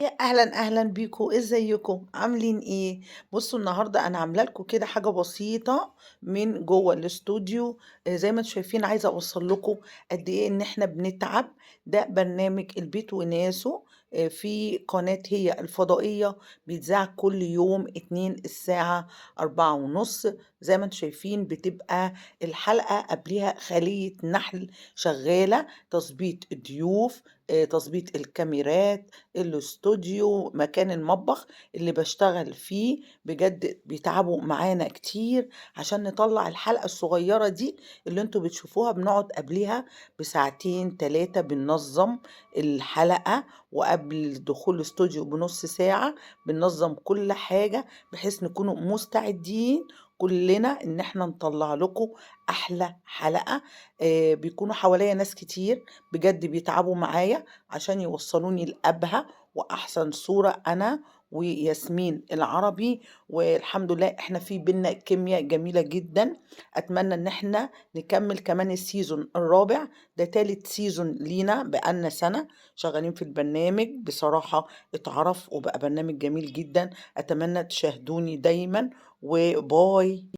يا أهلًا، أهلًا بيكم، إزيكم، عاملين إيه؟ بُصّوا النهارده أنا عاملة لكم كده حاجة بسيطة من جوّه الإستوديو، زي ما أنتم شايفين عايزة أوصّل لكم قد إيه إن إحنا بنتعب. ده برنامج البيت وناسه في قناة هي الفضائية، بيتذاع كل يوم اتنين الساعة 16:30. زي ما أنتم شايفين بتبقى الحلقة قبليها خلية نحل شغّالة، تضبيط الضيوف، تضبيط الكاميرات، الاستوديو، مكان المطبخ اللي باشتغل فيه. بجد بيتعبوا معانا كتير عشان نطلّع الحلقة الصغيّرة دي اللي أنتم بتشوفوها. بنقعد قبليها بساعتين، 3 بننظّم الحلقة، وقبل دخول الاستوديو بنُص ساعة بننظّم كل حاجة بحيث نكونوا مستعدين كلنا إن إحنا نطلّع لكم أحلى حلقة. بيكونوا حواليّا ناس كتير بجد بيتعبوا معايا عشان يوصّلوني لأبهى وأحسن صورة أنا وياسمين العربي، والحمد لله إحنا في بيننا كيميا جميلة جدًا. أتمنى إن إحنا نكمّل كمان السيزون الرابع، ده تالت سيزون لينا بقى لنا سَنة شغالين في البرنامج. بصراحة اتعرف وبقى برنامج جميل جدًا، أتمنى تشاهدوني دايمًا وباي.